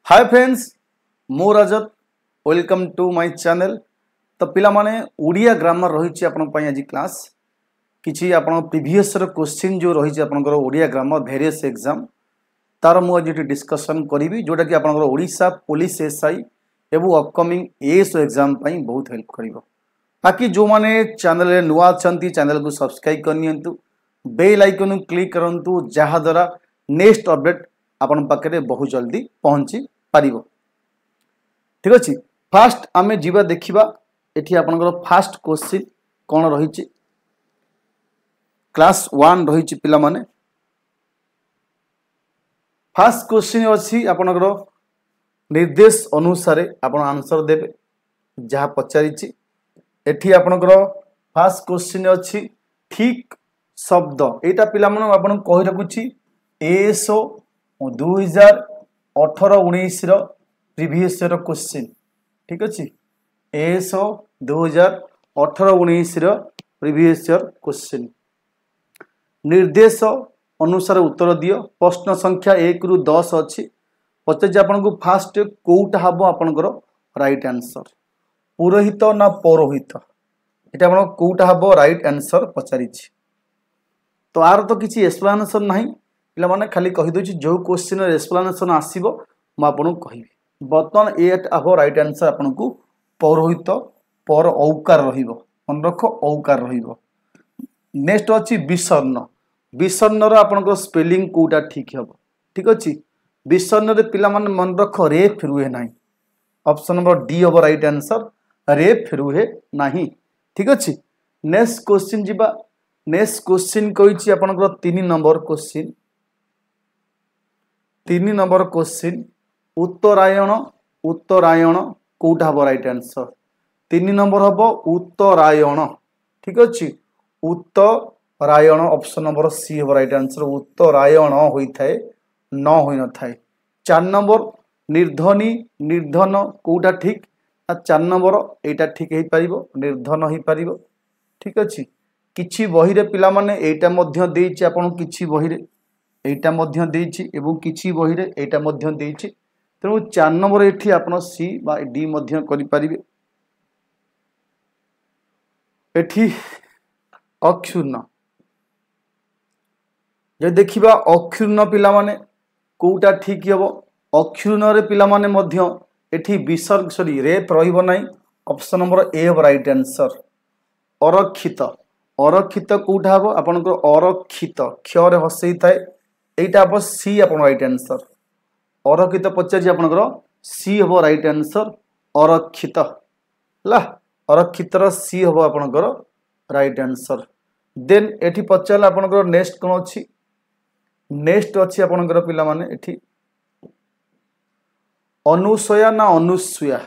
Hi friends मु रजत welcome to my channel. तो पिला माने ओडिया ग्रामर रही आज क्लास किसी आपण प्रीवियस क्वेश्चन जो रही ओडिया ग्रामर वेरियस एग्जाम तार मुझे डिस्कसन करी जोटा कि आपंकर ओडिशा पुलिस एसआई एवं अपकमिंग एएसओ एग्जाम बहुत हेल्प कर। बाकी जो माने चैनल नुआ अच्छा चैनल को सब्सक्राइब करनी बेल आइकन क्लिक करूँ जहाद्वारा नेक्स्ट अपडेट आपण पाखे बहुत जल्दी पहुँची पार। ठीक अच्छे फास्ट आम जीवा देखा ये आपंकर फास्ट क्वेश्चन कौन रही क्लास 1 रही पिला माने फास्ट क्वेश्चन अच्छी आपंकर निर्देश अनुसार आप आंसर देवे जहाँ पचारि एठी आपंकर फास्ट क्वेश्चन अच्छी ठीक शब्द यहाँ पिला आपन कही रखुची एएसओ 2018-19 प्रीवियस क्वेश्चन। ठीक अच्छे एएसओ 2018-19 प्रीवियस क्वेश्चन निर्देश अनुसार उत्तर दियो। प्रश्न संख्या 1 रु 10 अच्छी पचार आपन को फास्ट कोटा हम आपनकर राइट आंसर पुरोहित ना पौरोहित ये आप कोटा हम राइट आंसर पचारि। तो आर तो किसी एक्सप्लेनेशन ना पिला माने खाली कहीदे जो क्वेश्चन एक्सप्लेनेशन आसो मुझे कहि बर्तमान ये हम राइट आंसर आपन को पौरोहित पर औकार मन रख औकार नेक्स्ट अच्छी विसर्ण विसर्ण आपन स्पेलिंग कोटा ठीक हम। ठीक अच्छे विसर्ण पिला माने मन रख रेफ रुहे ना ऑप्शन नंबर डी हम राइट आंसर रेफ रुहे ना। ठीक अच्छे नेक्स्ट क्वेश्चन जीवा नेक्स्ट क्वेश्चन कही आपनकर 3 नंबर क्वेश्चन 3 नंबर क्वेश्चन उत्तरायण उत्तरायण कोटा हम राइट आंसर 3 नंबर हम उत्तरायण। ठीक अच्छे उत्तरायण ऑप्शन नंबर सी हम राइट आंसर उत्तरायण होता है न हो न था। 4 नंबर निर्धनी निर्धन कोटा ठीक 4 नंबर यहाँ ठीक हो पार निर्धन हो पार। ठीक अच्छे किछि बही पिला माने एटा मध्य देछि आपन किछि बही रे एटा मध्य देछि एवं किछि बही रे एटा मध्य देछि तेणु 4 नंबर एठी आपन सी बा डी मध्य करि परिबे। एठी अक्षुर्ण जे देखिबा अक्षुर्ण पिला माने कोटा ठीक हबो अक्षुर्ण रे पिला माने मध्य एठी विसर्ग सॉरी रेप रहिबो नै option number A right answer. अरक्षित अरक्षित कोटा हम आपनकर अरक्षित क्षरे हसई थाए यहाँ आप सी आप राइट आंसर अरक्षित पचार आपनकर सी हम राइट आंसर अरक्षित है अरक्षित सी हम आपनकर राइट आंसर। देन एठी पचार आपनकर नेक्स्ट कौन अच्छी नेक्स्ट अच्छी आपनकर पिला माने एठी अनुसया ना अनुसूया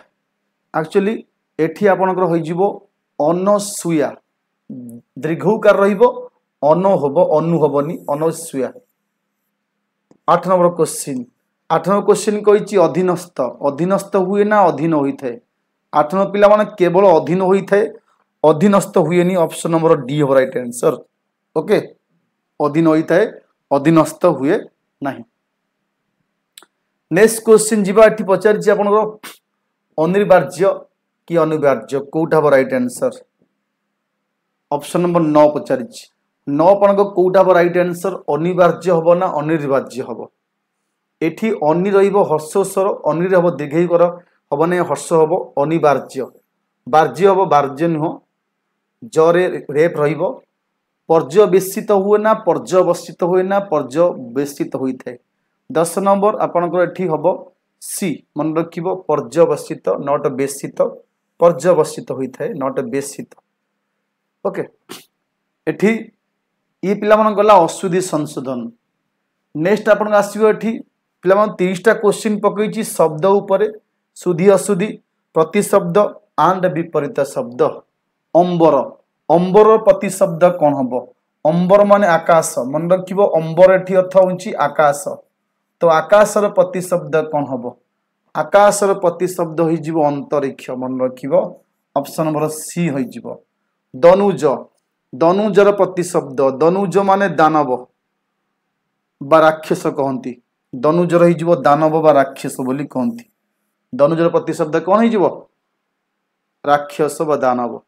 एक्चुअली एठी आपनकर होई जिवो अनसूया दीर्घकार अनो हम अनु हेनी Anasuya. 8 number question 8 number question कही अधीनस्थ अधीनस्थ हुए ना अधीन होता है 8 नंबर पिला माने केवल अधीन होता है अधीनस्थ हुए ऑप्शन नंबर डी हम राइट आंसर। ओके अधीन होता है अधीनस्थ हुए ना। नेक्स्ट क्वेश्चन जीवा एठी पचारि आपनकर अनिवार्य कि अनिवार्य कोटा हम राइट आंसर ऑप्शन नंबर 9 पचारि 9 आपन कोटा हम राइट आंसर अनिवार्य हम ना अनिवार्य हम एठी अनि रहिबो हर्षस्वर अनि हम दीर्घईकर हम ना हर्ष हम अनिवार्य बार्य हम बार्य नुह जरे रेप रहिबो पर्यवेसित हुए ना पर्यवसित हुए ना पर्यवेसित होता है। 10 नंबर आपनकर एठी हम सी मन रखिबो पर्यवसित नॉट बेसित पर्यवसित होता है नॉट बेसित। ओके एठी ये पिला मन गला अशुद्धि संशोधन नेक्स्ट आपन आसीबो एठी पिला मन 30टा क्वेश्चन पकईची शब्द ऊपर शुद्धि अशुद्धि प्रतिशब्द एंड विपरीत शब्द। अंबर अंबर प्रतिशब्द कौन हम अंबर माने आकाश मन रखिबो अंबर एठी अर्थ होची आकाश तो आकाशर प्रतिशब्द कौन हम आकाशर प्रतिशब्द होई जिवो अंतरिक्ष मन रखिबो ऑप्शन नंबर सी होई जिवो। दनुज दनुजर प्रतिशब्द दनुज माने दानव बा राक्षस कहती दनुजर हो दानव बा राक्षस बोली कहती दनुजर प्रतिशब्द कौन हो राक्षस बा दानव।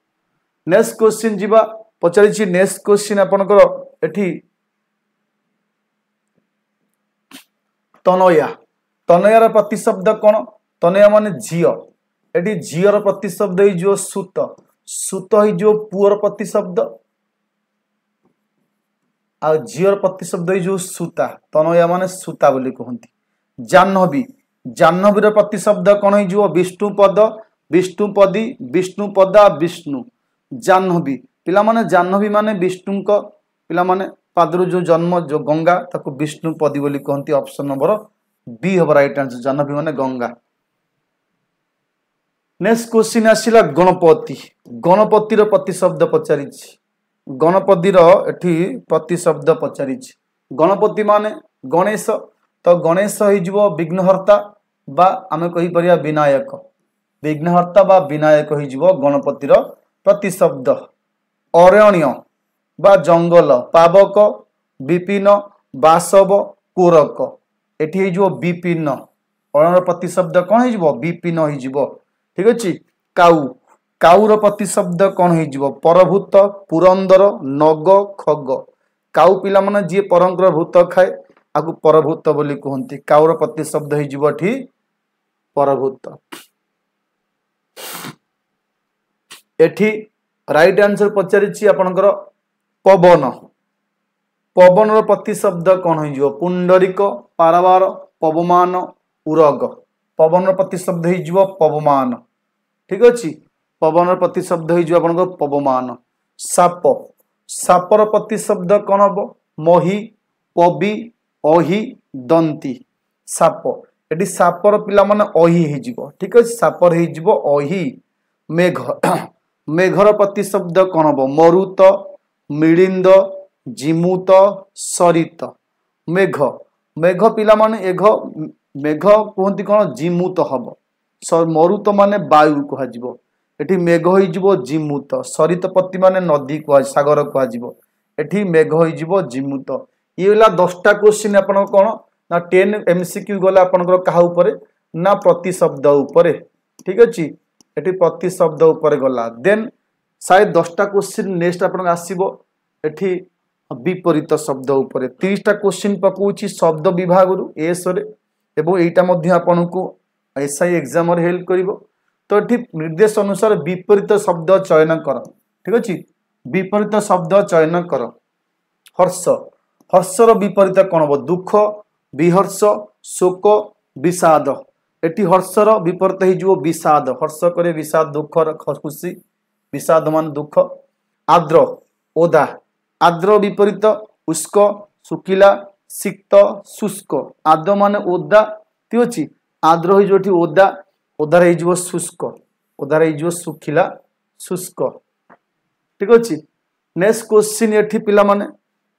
नेक्स्ट क्वेश्चन जीवा पचारि नेक्स्ट क्वेश्चन आपनकर एठी तनया तनयार प्रतिशब्द कौन तनया माने झियो एठी झियर प्रतिशब्द हो सुत सुत हो पुअर प्रतिशब्द आ झियर प्रतिशब्द हो सूता तनया माने सूता बोली कहती। जाह्नवी जाह्नवीर प्रतिशब्द कौन हो विष्णुपद विष्णुपदी विष्णुपदा विष्णु जाह्नवी पिला माने जाह्नवी माने विष्णु पिला माने पादर जो जन्म जो गंगा ताको विष्णुपदी बोली कहती। ऑप्शन नंबर बी हम राइट आंसर जाह्नवी माने गंगा। नेक्स्ट क्वेश्चन आसिला गणपति गणपतिर प्रतिशब्द पचारि गणपतिर एठी प्रतिशब्द पचारि गणपति माने गणेश तो गणेश हो विघ्नहर्ता बा आमे कहि परिया विनायक विघ्नहर्ता बा विनायक हो गणपतिर प्रतिशब्द। अरण्य बा जंगल पावक विपिन बासव कोरक एठी हो विपिन अरण्यर प्रतिशब्द कौन हो विपिन हो ठीक अच्छे। काऊ काऊर प्रतिशब्द कौन हो परभूत पुरंदर नग खग काऊ पिला माने जी परंकर भूत खाए आगु परभूत बोली कहती काऊर प्रतिशब्द हो परभूत। एठी राइट आंसर पचारि आपनकर पवन पवन प्रतिशब्द कौन हो पुंडरीक पारावार पवमान उरग पवन प्रतिशब्द हो पवमान ठीक अच्छे। पवन प्रतिशब्द हो पवमान। साप सापर प्रतिशब्द कौन हम मही पबी अहि दंती साप एटी सापर पिला माने अहि हो ठीक अच्छे सापर हो अहि। मेघ मेघर प्रतिशब्द कौन हम मरुत मिलिंद जिमुत सरित मेघ मेघ पिला माने एघ मेघ कहती कौन जिमुत हम मरुत माने वायु कह एठी मेघ हो जिमुत सरित पति माने नदी कह सागर कह एठी मेघ हो जिमुत। ये 10टा क्वेश्चन आपन कौन ना 10 MCQ गला आपनकर कहा ऊपर ना प्रतिशब्द ऊपर ठीक अच्छे एठी प्रतिशब्द ऊपर गला देन शायद 10टा क्वेश्चन नेक्स्ट आपन आसीबो एठी विपरीत शब्द ऊपर 30टा क्वेश्चन पकाउची शब्द विभाग रु एस रे एवं एटा मध्य आपन को एसआई एग्जाम रे हेल्प करिवो तो एठी निर्देश अनुसार विपरीत शब्द चयन कर ठीक अच्छे विपरीत शब्द चयन कर। हर्ष हर्षर विपरीत कौन हम दुख विहर्ष शोक विषाद एटी हर्षर विपरीत हो विषाद हर्ष करे विषाद दुख खुशी विषाद मान दुख। आर्द्र ओदा आर्द्र विपरीत उष्क शुकिला सिक्त शुष्क आर्द्र मान ओदा ठीक अच्छे आर्द्र हो ओदा ओदार हो शुष्क ओदार हो शुखिला शुष्क ठीक अच्छे। नेक्स्ट क्वेश्चन एठी पिला माने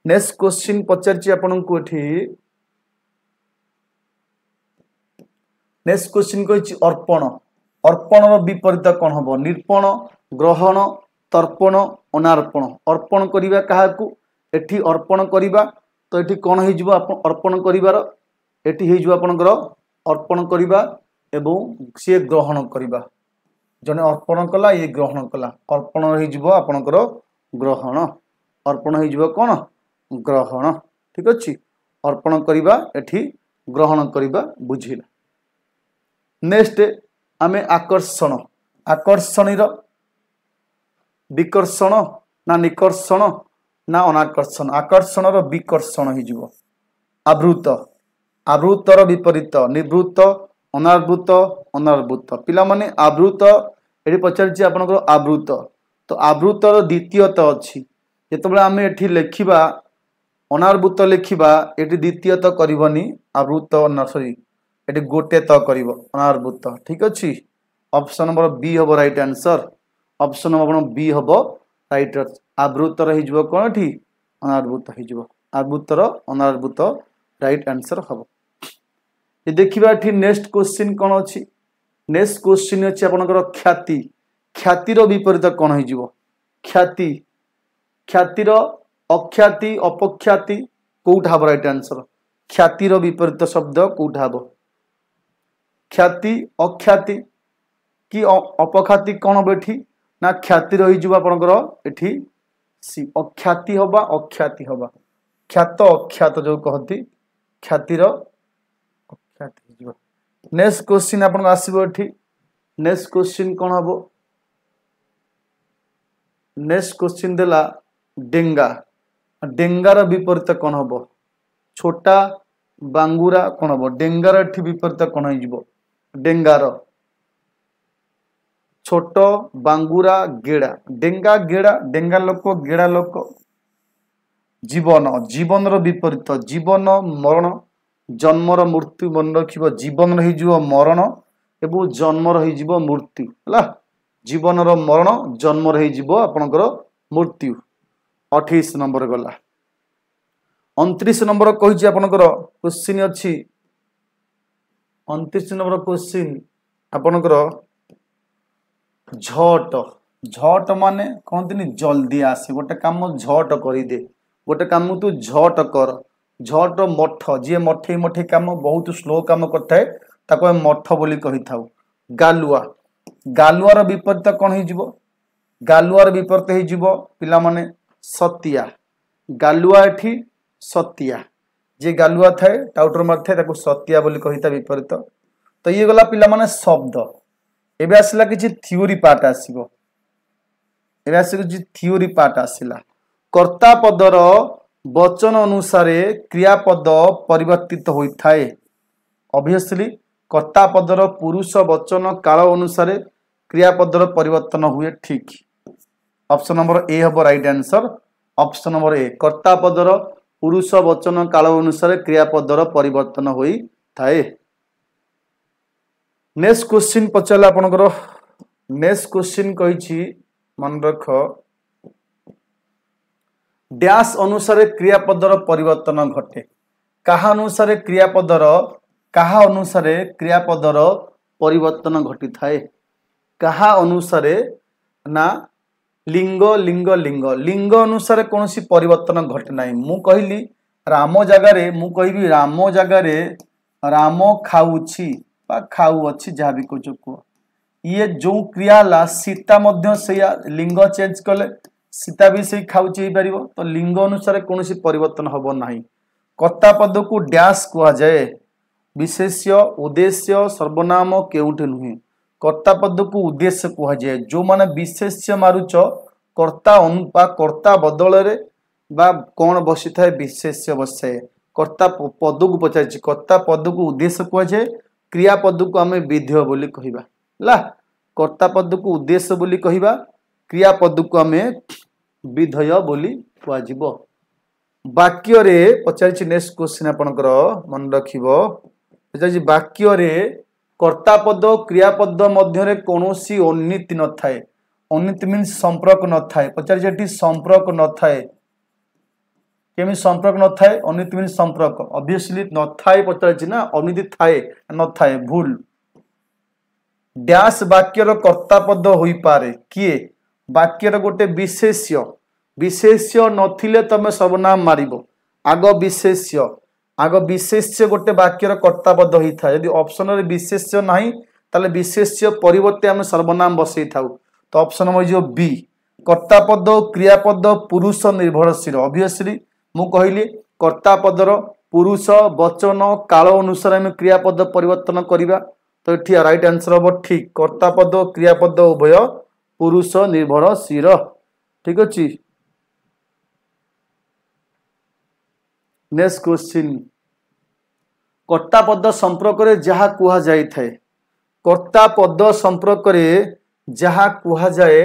नेक्स्ट क्वेश्चन पचारि आपन को एठी नेक्स्ट क्वेश्चन कहि अर्पण अर्पणर विपरीत कौन हम निर्पण ग्रहण तर्पण अनार्पण अर्पण करिबा काहाकू एठी अर्पण करिबा तो एठी कौन हो अर्पण करिवार एठी हो आपनकर अर्पण करिबा एवं सी ग्रहण करिबा जने अर्पण कला ये ग्रहण कला अर्पण हो आपनकर ग्रहण अर्पण हो कौन ग्रहण ठीक अच्छे अर्पण करिबा एठी ग्रहण करिबा बुझिला। नेक्स्ट आमे आकर्षण आकर्षणीर विकर्षण ना निकर्षण ना अनाकर्षण आकर्षणर विकर्षण हो आवृत आवृतर विपरीत निवृत्त अनावृत अनावृत पिला माने आवृत ये पचारि आपनकर आवृत तो आवृतर द्वितीयत अच्छी जितेबाला आम एठी लिखा अनावृत लिखा ये द्वितीयत करनी आवृत सॉरी ये गोटे त कर अनावृत ठीक अच्छे। ऑप्शन नंबर बी हम right answer option number B हम राइट आवृतर हो कौन एठी अनावृत हो आवृतर अनावृत राइट आंसर हम। ये देखिबा एठी नेक्स्ट क्वेश्चन कौन अच्छी नेक्स्ट क्वेश्चन अच्छी आपनकर ख्याति ख्यातिर विपरीत कौन हो ख्याति ख्यातिर अख्याति अपख्याति कौटा हम राइट आंसर ख्यातिर विपरीत शब्द कोठा हबो ख्याति अख्याति कि अपख्याति कौन बैठी ना ख्याति रही जो आपनकर एठी सी अख्याति हबा अख्याति हबा ख्यात अख्यात जो कहती ख्यातिर अख्याति जो नेक्स्ट क्वेश्चन आपन आसीबो एठी नेक्स्ट क्वेश्चन कौन हबो नेक्स्ट क्वेश्चन देला डेंगा डेंगार विपरीत कौन हबो छोटा बांगुरा कौन हबो डेंगार एठी विपरीत कौन हो जिवो डेंगार छोट बांगुरा गेड़ा डेंगा गेड़ा डेंगा लोक गेड़ा लोक जीवन जीवन विपरीत जीवन मरण जन्मर मृत्यु मन रखिबो जीवन रही जीव मरण एवं जन्म रही जीव मृत्यु हला जीवन रो मरण जन्म रही जीव आपनकर मृत्यु 28 नंबर गला 29 नंबर कहि आपनकर क्वेश्चन अछि 29 नंबर क्वेश्चन आपनकर झट झट माने कहते जल्दी आसे गोटे काम झट कर दे गोटे काम तू झट कर झट मठ जी मठे मठे काम बहुत स्लो काम करता है ताको मठ बोली कहि थाउ गालुआ गालुआर विपरीत कौन हो गालुआर विपरीत हो पिला माने सतिया गालुआ एठी सतिया जे गालुआ थाए टाउटर मार थाए ताको सतिया बोली कहि था विपरीत तो ये गला पिला माने शब्द एबे आसिला किछि थ्योरी पार्ट आसीबो एबे आसी किछि थ्योरी पार्ट आसिला कर्ता पदर वचन अनुसार क्रियापद परिवर्तित होइथाए ऑब्वियसली कर्ता पदर पुरुष वचन काल अनुसार क्रियापदर परिवर्तन हुए ठीक ऑप्शन नंबर ए हबो राइट आंसर ऑप्शन नंबर ए कर्ता पदर पुरुष वचन काल अनुसार क्रियापदर परिवर्तन होई थाए नेक्स्ट क्वेश्चन पचाला आपनकर नेक्स्ट क्वेश्चन कहिछि मन रख डैश अनुसार क्रियापदर परिवर्तन घटे कहा अनुसार क्रियापदर परिवर्तन घटी थाए कहा अनुसार ना लिंग लिंग लिंग लिंग अनुसार कोनोसी परिवर्तन घटे नाही मु कहली राम जगारे मु कहबी राम जगारे राम खाउछि बा खाउ अछि जहा भी कुछ को ये जो क्रिया ला सीता मध्य से लिंग चेंज कले सीता भी से खाउछि पारिबो तो लिंग अनुसार कोनोसी परिवर्तन हबो नाही कर्ता पद को डैश कुआ जाए विशेष्य उद्देश्य सर्वनाम केउठे नुहे कर्ता पद को उद्देश्य कुआ जाए जो माने विशेष्य मारुच कर्ता अनुपा कर्ता बदल रे बा कोन बसी थाए विशेष्य बसे कर्ता पद को पचाछि कर्ता पद को उद्देश्य कुआ जाए क्रिया पद को आमे विधेय बोली कहिबा ला कर्ता पद को उद्देश्य बोली कहिबा क्रिया पद को आमे विधेय बोली कुआ जिवो वाक्य रे पचाछि नेक्स्ट क्वेश्चन आपनकर मन रखिबो पचाछि वाक्य रे कर्ता पद क्रिया पद मध्य रे कोनोसी अनिति न थाए अनिति मीन्स संपर्क न थाए पचाछि एठी संपर्क न थाए केमि संपर्क न थाए अनिति मीन्स संपर्क ऑब्वियसली न थाए पचाछि ना अनिति थाए न थाए भूल डैश वाक्य रो कर्ता पद होई पारे किए वाक्य रो गोटे विशेष्य विशेष्य नथिले तमे सर्वनाम मारिबो आग विशेष्य गोटे वाक्य रो कर्ता पद होई था यदि ऑप्शन रे विशेष्य नाही ताले विशेष्य परिवर्ते हम सर्वनाम बसई थाउ तो ऑप्शन नंबर जो बी कर्ता पद क्रियापद पुरुष निर्भरशील ऑब्वियसली मु कहली कर्ता पदर पुरुष वचन काल अनुसार हम क्रियापद परिवर्तन करिबा तो एठी राइट आंसर हो ठीक कर्ता पद क्रियापद उभय पुरुष निर्भरशील ठीक अछि नेक्स्ट क्वेश्चन कर्ता पद संपर्क रे जहा कुहा जाय थाए कर्ता पद संपर्क रे जहा कुहा जाए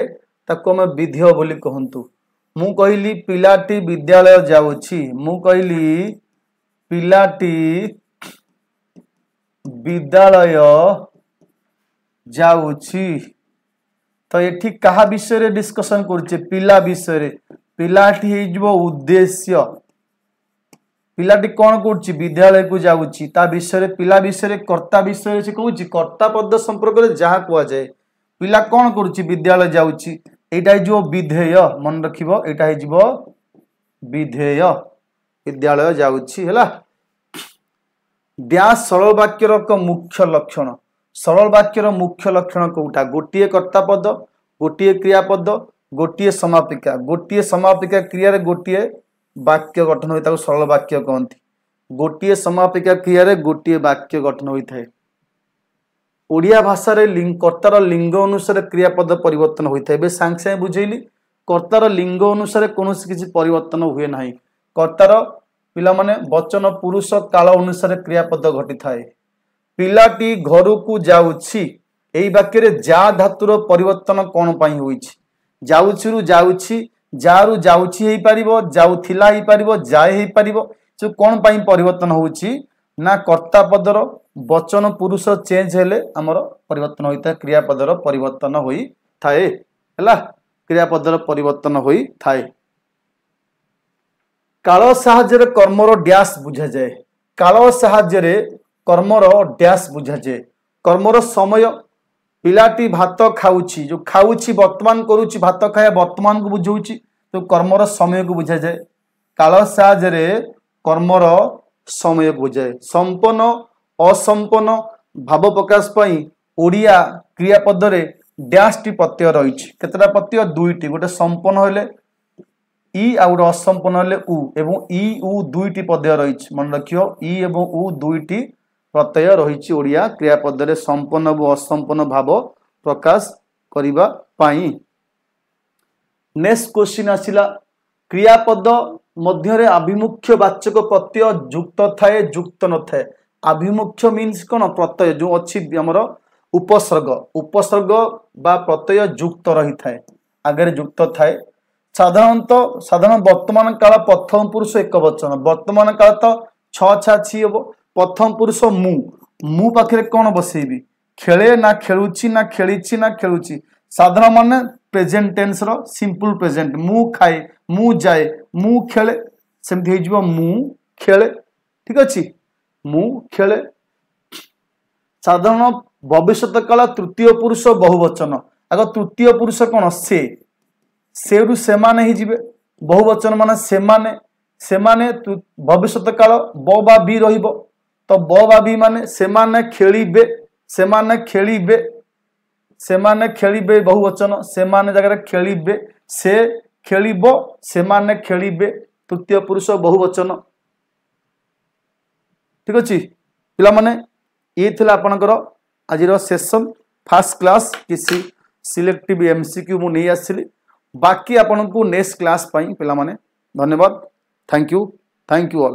ताको हम विधेय बोली कहंतु मु कहली पिलाटी विद्यालय जाउछि मु कहली पिलाटी विद्यालय जाउछि तो एठी कहा विषय रे डिस्कशन करछे पिला विषय रे पिलाटी हे जबो उद्देश्य पिलाटी कोन करछि विद्यालय को जाउछि ता विषय रे पिला विषय रे कर्ता विषय से कहउछि कर्ता पद संपर्क रे जहा कुआ जाए पिला कोन करछि विद्यालय जाउछि एटा जो विधेय मन रखिबो एटा हे जबो विधेय विद्यालय जाउछि हला डैश सरल वाक्यर एक मुख्य लक्षण सरल वाक्यर मुख्य लक्षण कोटा गोटे कर्ता पद गोटे क्रियापद गोटे समापिका क्रिया रे गोटे वाक्य गठन होता है सरल वाक्य कहती गोटे समापिका क्रिया रे गोटे वाक्य गठन होता है ओडिया भाषा रे कर्तार लिंग अनुसार क्रियापद परिवर्तन होता है सांगे सांगे बुझेली कर्तार लिंग अनुसार कौन किसी परिवर्तन हुए ना कर्तार पिला माने वचन पुरुष काल अनुसार क्रियापद घटी थाए पिलाटी घर को जाउछि एई वाक्य रे जा धातुर परिवर्तन कौन पाई होईछि जाउछि रु जाउछि जारु जाउछि हेई परिबो जाउथिला हेई परिबो जाय हेई परिबो जो कौन पाई परिवर्तन होउछि ना कर्ता पदर वचन पुरुष चेंज हेले हमर परिवर्तन होइता क्रियापदर परिवर्तन होई थाए हला क्रियापदर परिवर्तन होई थाए काल साहाय्य कर्मर डैश बुझा जाए काल साहाय्य कर्मर डैश बुझा जाए कर्मर समय पिलाटी भात खाऊची जो खाऊची वर्तमान करूची भात खाया वर्तमान को बुझाऊची तो कर्मर समय को बुझा जाए काल साहाय्य कर्मर समय को बुझाए संपन्न असंपन्न भाव प्रकाश पाई ओडिया क्रियापद रे डैश टी प्रत्यय रही केतटा प्रत्यय दुईटी गोटे संपन्न हेले इ आ गोटे असंपन्न हेले उ एवं इ उ दुईटी प्रत्यय रही मन रखियो इ एवं उ दुईटी प्रत्यय रही ओडिया क्रियापद रे संपन्न और असंपन्न भाव प्रकाश करिबा पाई नेक्स्ट क्वेश्चन आसिला क्रियापद मध्य रे आभिमुख्य वाचक प्रत्यय युक्त थाए युक्त न थाए आभिमुख्य मीन्स कौन प्रत्यय जो अच्छी हमर उपसर्ग उपसर्ग बा प्रत्यय युक्त रही थाए आगे युक्त थाए साधारण वर्तमान काल प्रथम पुरुष एक वचन वर्तमान काल तो छा छी हम प्रथम पुरुष मु पाखे कौन बसेबी खेले ना खेलुची ना खेली ना खेलुची साधारण माने प्रेजेंट टेंस रो सिंपल प्रेजेंट मु खाए मु जाए मु खेले सेमती हो जिवो मु खेले ठीक अछि मु खेले साधारण भविष्यत काल तृतीय पुरुष बहुवचन आग तृतीय पुरुष कौन से रु सेमाने ही जिवे बहुवचन माने सेमाने भविष्यत काल ब बा बी रहिबो तो ब बा बी माने सेमाने खेलिबे बहुवचन सेमाने जगह खेलिबे से खेलिबो सेमाने खेलिबे तृतीय पुरुष बहुवचन ठीक अछि पिला माने ये थिला आपनकर आजिर सेशन फर्स्ट क्लास किसी सिलेक्टिव एमसीक्यू मु नहीं आसिली बाकी आपन को नेक्स्ट क्लास पाई पिला माने धन्यवाद थैंक यू ऑल।